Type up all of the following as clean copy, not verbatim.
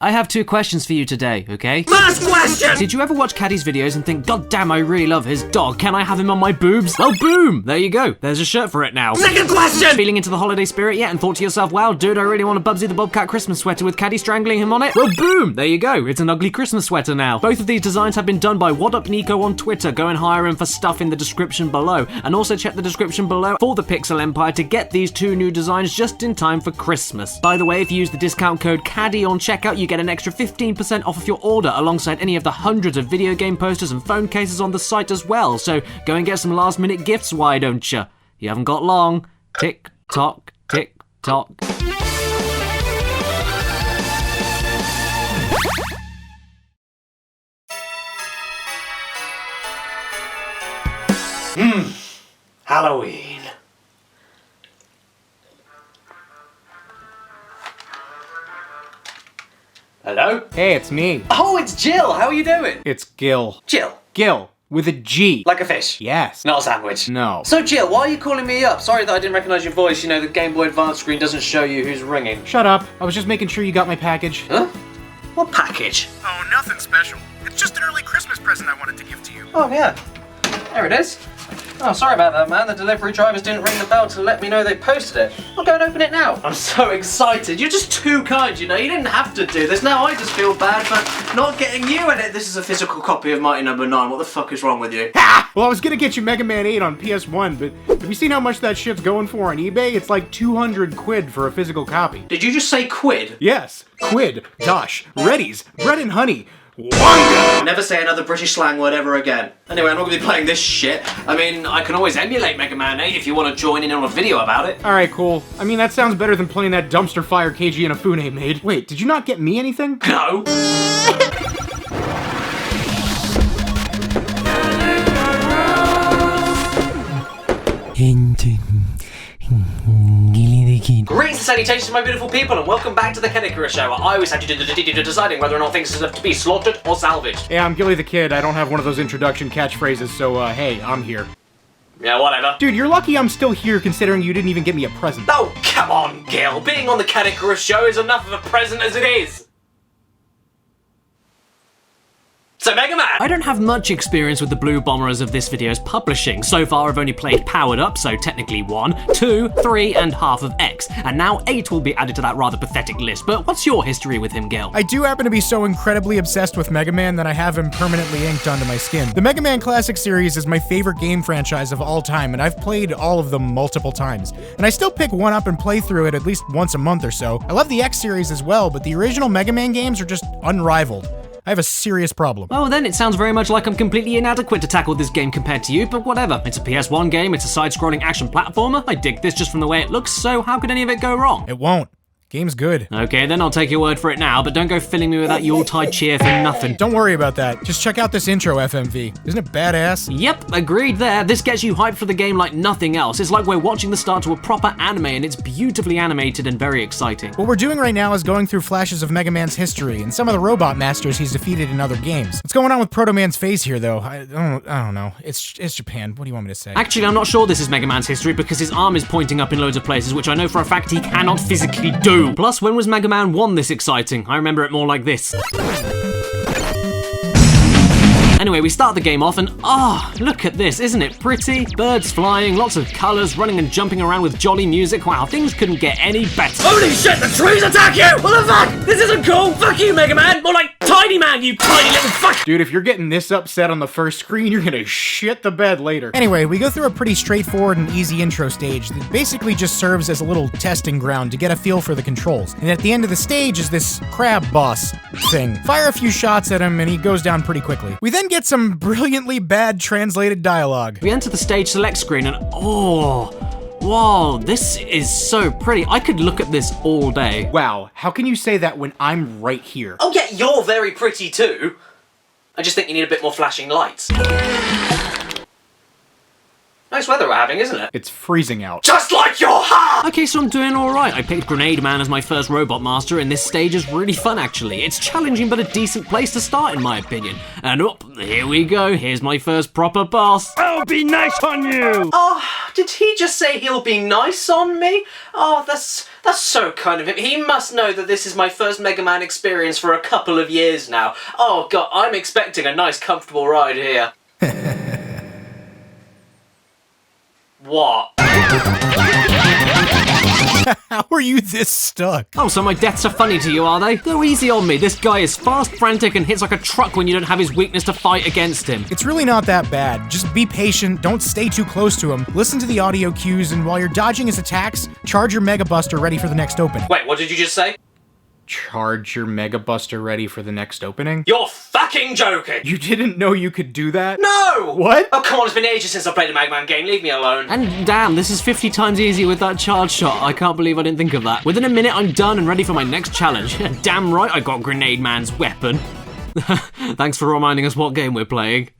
I have 2 questions for you today, okay? First question! Did you ever watch Caddy's videos and think, God damn, I really love his dog. Can I have him on my boobs? Well, boom! There you go. There's a shirt for it now. Second question! Feeling into the holiday spirit yet and thought to yourself, wow, dude, I really want a Bubsy the Bobcat Christmas sweater with Caddy strangling him on it? Well, boom! There you go. It's an ugly Christmas sweater now. Both of these designs have been done by What Up Nico on Twitter. Go and hire him for stuff in the description below. And also check the description below for the Pixel Empire to get these 2 new designs just in time for Christmas. By the way, if you use the discount code CADDY on checkout, you get an extra 15% off of your order alongside any of the hundreds of video game posters and phone cases on the site as well. So go and get some last minute gifts, why don't you? You haven't got long. Tick tock, tick tock. Halloween. Hello? Hey, it's me. Oh, it's Jill. How are you doing? It's Gil. Jill. Gil, with a G. Like a fish? Yes. Not a sandwich? No. So, Jill, why are you calling me up? Sorry that I didn't recognize your voice. You know, the Game Boy Advance screen doesn't show you who's ringing. Shut up. I was just making sure you got my package. Huh? What package? Oh, nothing special. It's just an early Christmas present I wanted to give to you. Oh, yeah. There it is. Oh, sorry about that, man. The delivery drivers didn't ring the bell to let me know they posted it. I'll go and open it now. I'm so excited. You're just too kind, you know. You didn't have to do this. Now I just feel bad for not getting you in it. This is a physical copy of Mighty No. 9. What the fuck is wrong with you? Well, I was gonna get you Mega Man 8 on PS1, but have you seen how much that shit's going for on eBay? It's like 200 quid for a physical copy. Did you just say quid? Yes. Quid, dosh, readies, bread and honey. Wonga! Never say another British slang word ever again. Anyway, I'm not going to be playing this shit. I mean, I can always emulate Mega Man 8 if you want to join in on a video about it. Alright, cool. I mean, that sounds better than playing that dumpster fire KG Inafune made. Wait, did you not get me anything? No. Gillythekid. Greetings and salutations, my beautiful people, and welcome back to the Caddicarus show, where I always have to do the duty of deciding whether or not things deserve to be slaughtered or salvaged. Yeah, I'm Gilly the Kid. I don't have one of those introduction catchphrases, so, hey, I'm here. Yeah, whatever. Dude, you're lucky I'm still here considering you didn't even get me a present. Oh, come on, Gil. Being on the Caddicarus show is enough of a present as it is. So, Mega Man! I don't have much experience with the Blue Bombers of this video's publishing. So far I've only played Powered Up, so technically 1, 2, 3, and half of X. And now 8 will be added to that rather pathetic list. But what's your history with him, Gil? I do happen to be so incredibly obsessed with Mega Man that I have him permanently inked onto my skin. The Mega Man Classic series is my favorite game franchise of all time, and I've played all of them multiple times. And I still pick one up and play through it at least once a month or so. I love the X series as well, but the original Mega Man games are just unrivaled. I have a serious problem. Oh, then it sounds very much like I'm completely inadequate to tackle this game compared to you, but whatever. It's a PS1 game, it's a side-scrolling action platformer. I dig this just from the way it looks, so how could any of it go wrong? It won't. Game's good. Okay, then I'll take your word for it now, but don't go filling me with that Yuletide cheer for nothing. Don't worry about that. Just check out this intro FMV. Isn't it badass? Yep, agreed there. This gets you hyped for the game like nothing else. It's like we're watching the start to a proper anime, and it's beautifully animated and very exciting. What we're doing right now is going through flashes of Mega Man's history and some of the robot masters he's defeated in other games. What's going on with Proto Man's face here, though? I don't know. It's Japan. What do you want me to say? Actually, I'm not sure this is Mega Man's history because his arm is pointing up in loads of places, which I know for a fact he cannot physically do. Plus, when was Mega Man 1 this exciting? I remember it more like this. Anyway, we start the game off and look at this, isn't it pretty? Birds flying, lots of colours, running and jumping around with jolly music. Wow, things couldn't get any better. Holy shit, the trees attack you! What the fuck? This isn't cool! Fuck you, Mega Man! More like Tiny Man, you tiny little fuck! Dude, if you're getting this upset on the first screen, you're gonna shit the bed later. Anyway, we go through a pretty straightforward and easy intro stage that basically just serves as a little testing ground to get a feel for the controls. And at the end of the stage is this crab boss thing. Fire a few shots at him and he goes down pretty quickly. We then get some brilliantly bad translated dialogue. We enter the stage select screen and whoa, this is so pretty. I could look at this all day. Wow, how can you say that when I'm right here? Oh yeah, you're very pretty too. I just think you need a bit more flashing lights. Nice weather we're having, isn't it? It's freezing out. Just like your heart! Okay, so I'm doing alright. I picked Grenade Man as my first robot master, and this stage is really fun actually. It's challenging but a decent place to start in my opinion. And here we go. Here's my first proper boss. I'll be nice on you! Oh, did he just say he'll be nice on me? Oh, that's so kind of him. He must know that this is my first Mega Man experience for a couple of years now. Oh god, I'm expecting a nice comfortable ride here. What? How are you this stuck? Oh, so my deaths are funny to you, are they? Go easy on me. This guy is fast, frantic, and hits like a truck when you don't have his weakness to fight against him. It's really not that bad. Just be patient, don't stay too close to him, listen to the audio cues, and while you're dodging his attacks, charge your Mega Buster ready for the next opening. Wait, what did you just say? Charge your Mega Buster ready for the next opening? You're fucking joking! You didn't know you could do that? No! What? Oh, come on, it's been ages since I played a Mega Man game. Leave me alone. And damn, this is 50 times easier with that charge shot. I can't believe I didn't think of that. Within a minute, I'm done and ready for my next challenge. Damn right I got Grenade Man's weapon. Thanks for reminding us what game we're playing.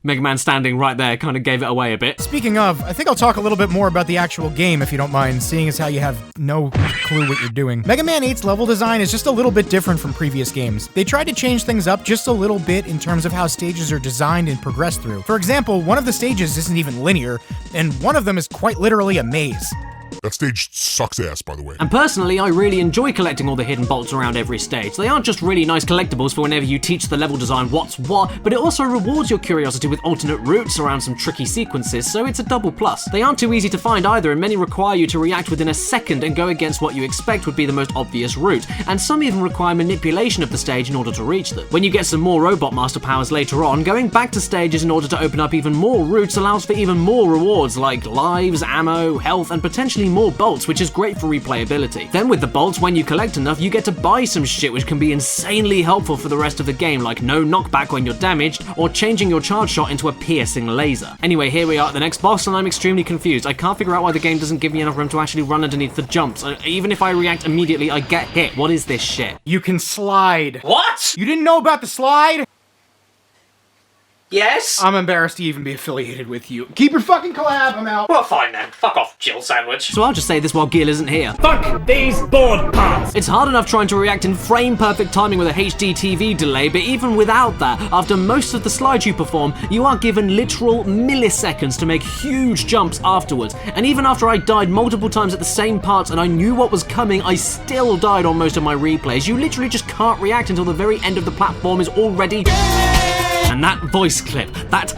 Mega Man standing right there kind of gave it away a bit. Speaking of, I think I'll talk a little bit more about the actual game if you don't mind, seeing as how you have no clue what you're doing. Mega Man 8's level design is just a little bit different from previous games. They tried to change things up just a little bit in terms of how stages are designed and progressed through. For example, one of the stages isn't even linear, and one of them is quite literally a maze. That stage sucks ass, by the way. And personally, I really enjoy collecting all the hidden bolts around every stage. They aren't just really nice collectibles for whenever you teach the level design what's what, but it also rewards your curiosity with alternate routes around some tricky sequences, so it's a double plus. They aren't too easy to find either, and many require you to react within a second and go against what you expect would be the most obvious route, and some even require manipulation of the stage in order to reach them. When you get some more Robot Master powers later on, going back to stages in order to open up even more routes allows for even more rewards like lives, ammo, health, and potentially more bolts, which is great for replayability. Then with the bolts, when you collect enough, you get to buy some shit which can be insanely helpful for the rest of the game, like no knockback when you're damaged, or changing your charge shot into a piercing laser. Anyway, here we are at the next boss, and I'm extremely confused. I can't figure out why the game doesn't give me enough room to actually run underneath the jumps. Even if I react immediately, I get hit. What is this shit? You can slide. What? You didn't know about the slide? Yes? I'm embarrassed to even be affiliated with you. Keep your fucking collab, I'm out. Well, fine then. Fuck off, Jill Sandwich. So I'll just say this while Gil isn't here. Fuck these board parts! It's hard enough trying to react in frame-perfect timing with a HD TV delay, but even without that, after most of the slides you perform, you are given literal milliseconds to make huge jumps afterwards. And even after I died multiple times at the same parts and I knew what was coming, I still died on most of my replays. You literally just can't react until the very end of the platform is already... And that voice clip, that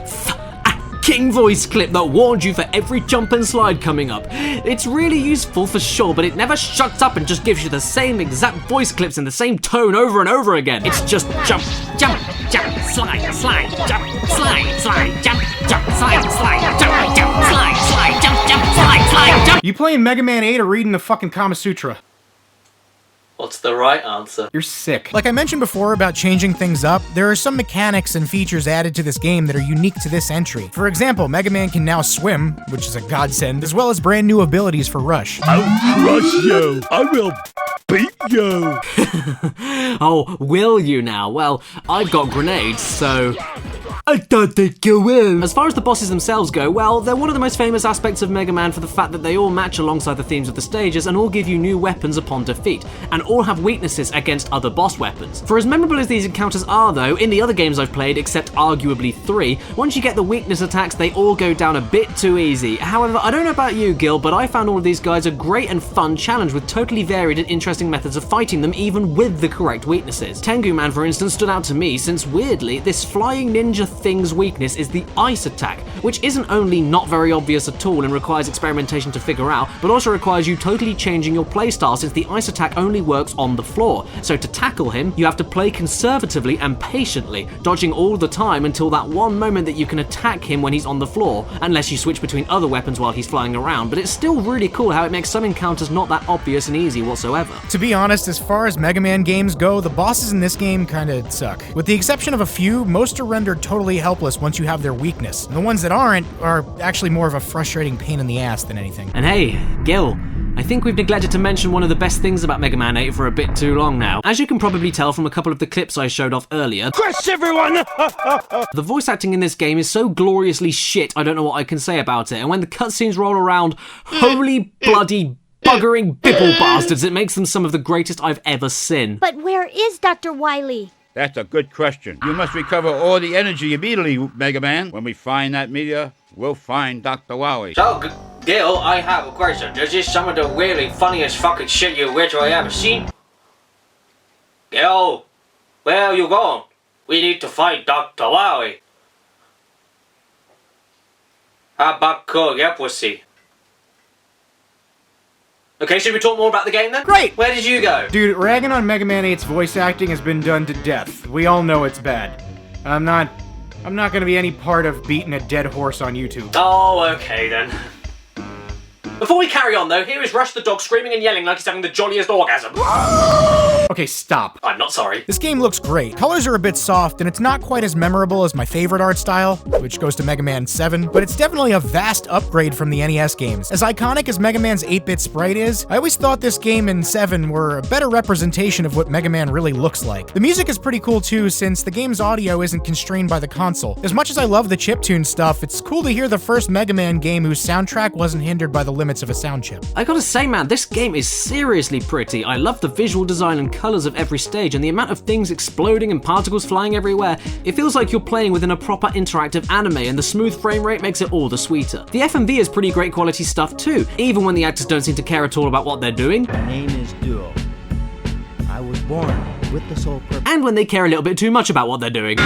king voice clip that warned you for every jump and slide coming up. It's really useful for sure, but it never shuts up and just gives you the same exact voice clips in the same tone over and over again. It's just jump, jump, jump, slide, slide, jump, slide, slide, jump, jump, slide, slide, jump, jump, slide, slide, jump, jump, slide, slide, jump. You playing Mega Man 8 or reading the fucking Kama Sutra? What's the right answer? You're sick. Like I mentioned before about changing things up, there are some mechanics and features added to this game that are unique to this entry. For example, Mega Man can now swim, which is a godsend, as well as brand new abilities for Rush. I'll crush you! I will beat you! Oh, will you now? Well, I've got grenades, so... I thought they'd go in. As far as the bosses themselves go, well, they're one of the most famous aspects of Mega Man for the fact that they all match alongside the themes of the stages and all give you new weapons upon defeat, and all have weaknesses against other boss weapons. For as memorable as these encounters are though, in the other games I've played, except arguably 3, once you get the weakness attacks, they all go down a bit too easy. However, I don't know about you, Gil, but I found all of these guys a great and fun challenge with totally varied and interesting methods of fighting them, even with the correct weaknesses. Tengu Man, for instance, stood out to me since, weirdly, this flying ninja thing's weakness is the ice attack, which isn't only not very obvious at all and requires experimentation to figure out, but also requires you totally changing your playstyle since the ice attack only works on the floor. So to tackle him, you have to play conservatively and patiently, dodging all the time until that one moment that you can attack him when he's on the floor, unless you switch between other weapons while he's flying around, but it's still really cool how it makes some encounters not that obvious and easy whatsoever. To be honest, as far as Mega Man games go, the bosses in this game kinda suck. With the exception of a few, most are rendered totally helpless once you have their weakness. And the ones that aren't are actually more of a frustrating pain in the ass than anything. And hey, Gil, I think we've neglected to mention one of the best things about Mega Man 8 for a bit too long now. As you can probably tell from a couple of the clips I showed off earlier, Crush everyone! the voice acting in this game is so gloriously shit, I don't know what I can say about it. And when the cutscenes roll around, holy bloody buggering bibble bastards, it makes them some of the greatest I've ever seen. But where is Dr. Wily? That's a good question. You must recover all the energy immediately, Mega Man. When we find that meteor, we'll find Dr. Wily. So, Gil, I have a question. This is some of the really funniest fucking shit you literally ever seen. Gil, where are you going? We need to find Dr. Wily. How about your pussy? Okay, should we talk more about the game then? Great! Where did you go? Dude, ragging on Mega Man 8's voice acting has been done to death. We all know it's bad. I'm not gonna be any part of beating a dead horse on YouTube. Oh, okay then. Before we carry on though, here is Rush the dog screaming and yelling like he's having the jolliest orgasm. Okay, stop. I'm not sorry. This game looks great. Colors are a bit soft, and it's not quite as memorable as my favorite art style, which goes to Mega Man 7, but it's definitely a vast upgrade from the NES games. As iconic as Mega Man's 8-bit sprite is, I always thought this game and 7 were a better representation of what Mega Man really looks like. The music is pretty cool too, since the game's audio isn't constrained by the console. As much as I love the chiptune stuff, it's cool to hear the first Mega Man game whose soundtrack wasn't hindered by the limits of a sound chip. I gotta say, man, this game is seriously pretty. I love the visual design and colors of every stage, and the amount of things exploding and particles flying everywhere. It feels like you're playing within a proper interactive anime, and the smooth frame rate makes it all the sweeter. The FMV is pretty great quality stuff too, even when the actors don't seem to care at all about what they're doing. My name is Duo. I was born with the sole purpose. And when they care a little bit too much about what they're doing.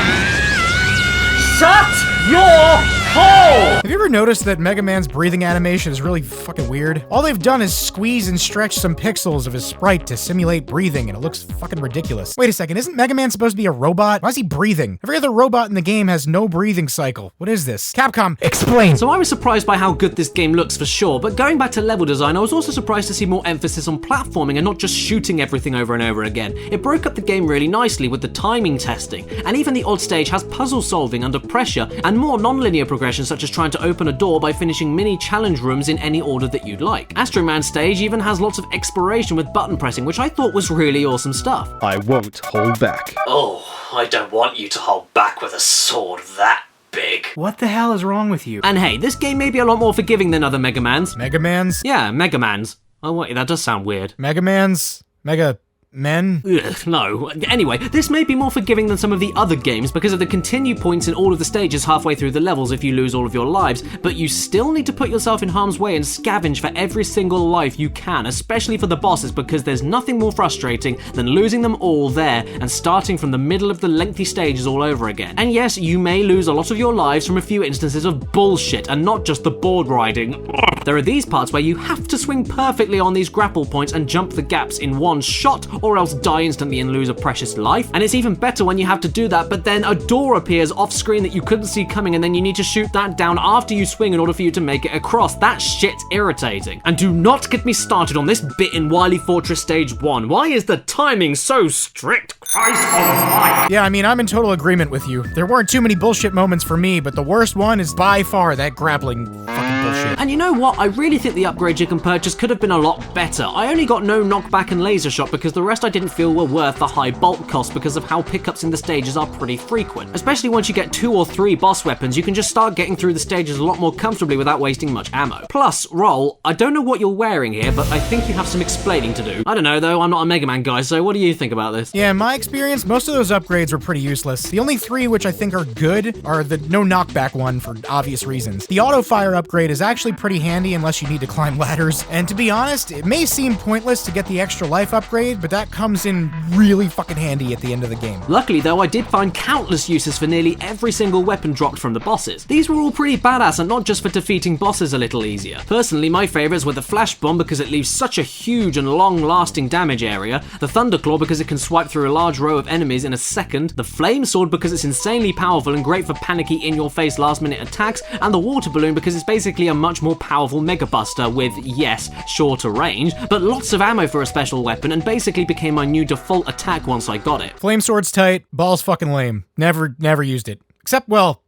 Shut your hole! Have you ever noticed that Mega Man's breathing animation is really fucking weird? All they've done is squeeze and stretch some pixels of his sprite to simulate breathing, and it looks fucking ridiculous. Wait a second, isn't Mega Man supposed to be a robot? Why is he breathing? Every other robot in the game has no breathing cycle. What is this? Capcom, explain! So I was surprised by how good this game looks for sure, but going back to level design, I was also surprised to see more emphasis on platforming and not just shooting everything over and over again. It broke up the game really nicely with the timing testing, and even the odd stage has puzzle solving under pressure and more non-linear progression, such as trying to open a door by finishing mini challenge rooms in any order that you'd like. Astro Man stage even has lots of exploration with button pressing, which I thought was really awesome stuff. I won't hold back. Oh, I don't want you to hold back with a sword that big. What the hell is wrong with you? And hey, this game may be a lot more forgiving than other Mega Mans. Mega Man's? Yeah, Mega Mans. Oh wait, that does sound weird. Mega Man's? Mega Men? Ugh, no. Anyway, this may be more forgiving than some of the other games because of the continue points in all of the stages halfway through the levels if you lose all of your lives, but you still need to put yourself in harm's way and scavenge for every single life you can, especially for the bosses, because there's nothing more frustrating than losing them all there and starting from the middle of the lengthy stages all over again. And yes, you may lose a lot of your lives from a few instances of bullshit and not just the board riding. There are these parts where you have to swing perfectly on these grapple points and jump the gaps in one shot, or else die instantly and lose a precious life. And it's even better when you have to do that, but then a door appears off screen that you couldn't see coming, and then you need to shoot that down after you swing in order for you to make it across. That shit's irritating. And do not get me started on this bit in Wily Fortress Stage 1. Why is the timing so strict? Christ almighty! Yeah, I mean, I'm in total agreement with you. There weren't too many bullshit moments for me, but the worst one is by far that grappling fucking bullshit. And you know what? I really think the upgrades you can purchase could have been a lot better. I only got no knockback and laser shot because the rest I didn't feel were worth the high bulk cost because of how pickups in the stages are pretty frequent. Especially once you get 2 or 3 boss weapons, you can just start getting through the stages a lot more comfortably without wasting much ammo. Plus, Roll, I don't know what you're wearing here, but I think you have some explaining to do. I don't know though, I'm not a Mega Man guy, so what do you think about this? Yeah, in my experience, most of those upgrades were pretty useless. The only 3 which I think are good are the no knockback one for obvious reasons. The auto fire upgrade is actually pretty handy unless you need to climb ladders, and to be honest, it may seem pointless to get the extra life upgrade, but that comes in really fucking handy at the end of the game. Luckily though, I did find countless uses for nearly every single weapon dropped from the bosses. These were all pretty badass and not just for defeating bosses a little easier. Personally, my favourites were the Flash Bomb because it leaves such a huge and long-lasting damage area, the Thunder Claw because it can swipe through a large row of enemies in a second, the Flame Sword because it's insanely powerful and great for panicky in-your-face last-minute attacks, and the Water Balloon because it's basically a much more powerful Mega Buster with, yes, shorter range, but lots of ammo for a special weapon and basically became my new default attack once I got it. Flame Sword's tight, ball's fucking lame. Never used it. Except, well,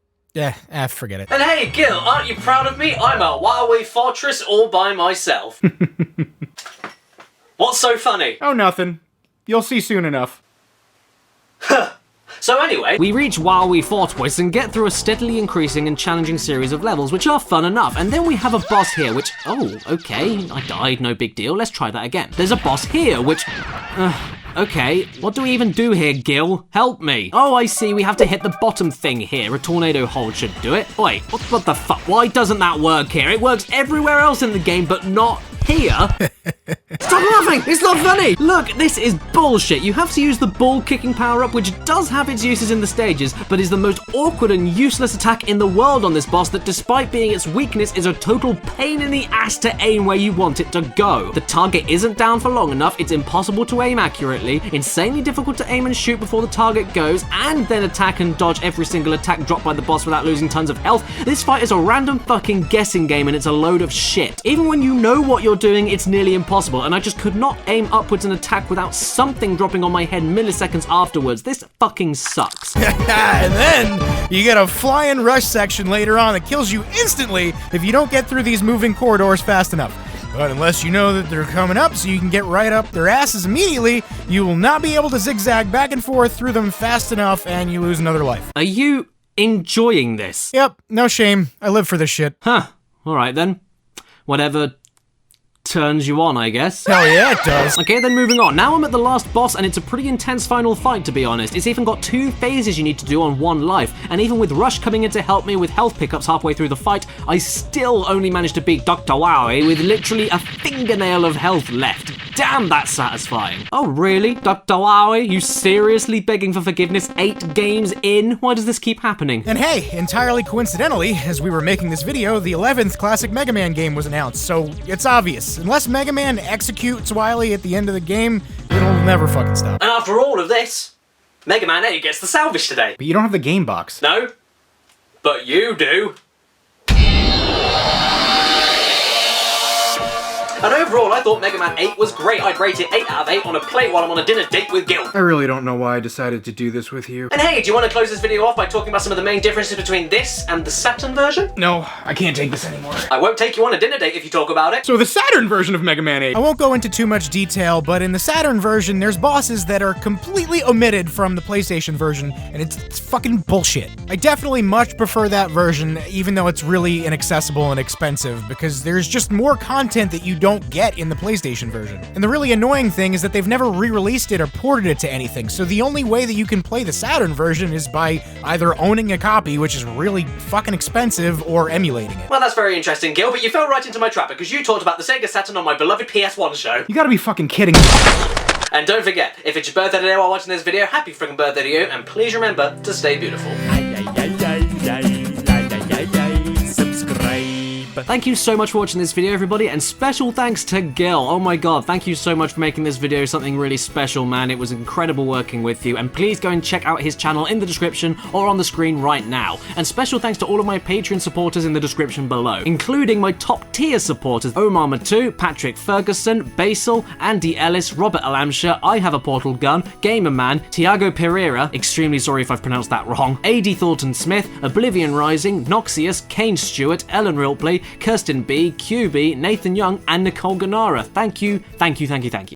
forget it. And hey, Gil, aren't you proud of me? I'm a Wily Fortress all by myself. What's so funny? Oh, nothing. You'll see soon enough. So anyway, We reach Wily Fortress and get through a steadily increasing and challenging series of levels, which are fun enough. And then we have a boss here, which, oh, okay, I died, no big deal. Let's try that again. There's a boss here, which, okay, what do we even do here, Gil? Help me. Oh, I see, we have to hit the bottom thing here. A tornado hold should do it. Wait, what the fuck? Why doesn't that work here? It works everywhere else in the game, but not here. Stop laughing! It's not funny! Look, this is bullshit. You have to use the ball kicking power-up, which does have its uses in the stages, but is the most awkward and useless attack in the world on this boss that, despite being its weakness, is a total pain in the ass to aim where you want it to go. The target isn't down for long enough, it's impossible to aim accurately, insanely difficult to aim and shoot before the target goes, and then attack and dodge every single attack dropped by the boss without losing tons of health. This fight is a random fucking guessing game and it's a load of shit. Even when you know what you're doing, it's nearly impossible, and I just could not aim upwards and attack without something dropping on my head milliseconds afterwards. This fucking sucks. And then you get a flying rush section later on that kills you instantly if you don't get through these moving corridors fast enough. But unless you know that they're coming up so you can get right up their asses immediately, you will not be able to zigzag back and forth through them fast enough and you lose another life. Are you enjoying this? Yep, no shame. I live for this shit. Huh. Alright then. Whatever turns you on, I guess. Hell yeah, it does. Okay, then moving on. Now I'm at the last boss, and it's a pretty intense final fight, to be honest. It's even got 2 phases you need to do on 1 life, and even with Rush coming in to help me with health pickups halfway through the fight, I still only managed to beat Dr. Wily with literally a fingernail of health left. Damn, that's satisfying. Oh, really? Dr. Wily? You seriously begging for forgiveness 8 games in? Why does this keep happening? And hey, entirely coincidentally, as we were making this video, the 11th classic Mega Man game was announced, so it's obvious. Unless Mega Man executes Wily at the end of the game, it'll never fucking stop. and after all of this, Mega Man 8 gets the salvage today. But you don't have the game box. No, but you do. And overall, I thought Mega Man 8 was great. I'd rate it 8 out of 8 on a plate while I'm on a dinner date with Gil. I really don't know why I decided to do this with you. And hey, do you want to close this video off by talking about some of the main differences between this and the Saturn version? No, I can't take this anymore. I won't take you on a dinner date if you talk about it. So the Saturn version of Mega Man 8. I won't go into too much detail, but in the Saturn version, there's bosses that are completely omitted from the PlayStation version, and it's fucking bullshit. I definitely much prefer that version, even though it's really inaccessible and expensive, because there's just more content that you don't get in the PlayStation version. And the really annoying thing is that they've never re-released it or ported it to anything, so the only way that you can play the Saturn version is by either owning a copy, which is really fucking expensive, or emulating it. Well, that's very interesting, Gil, but you fell right into my trap because you talked about the Sega Saturn on my beloved PS1 show. You gotta be fucking kidding me. And don't forget, if it's your birthday today while watching this video, happy friggin' birthday to you, and please remember to stay beautiful. Thank you so much for watching this video, everybody, and special thanks to Gil. Oh my god, thank you so much for making this video something really special, man. It was incredible working with you, and please go and check out his channel in the description or on the screen right now. And special thanks to all of my Patreon supporters in the description below, including my top tier supporters: Omar Matu, Patrick Ferguson, Basil, Andy Ellis, Robert Alamshire, I Have a Portal Gun, Gamerman, Tiago Pereira, extremely sorry if I've pronounced that wrong, A.D. Thornton Smith, Oblivion Rising, Noxious, Kane Stewart, Ellen Rilpley, Kirsten B, QB, Nathan Young, and Nicole Ganara. Thank you, thank you, thank you, thank you.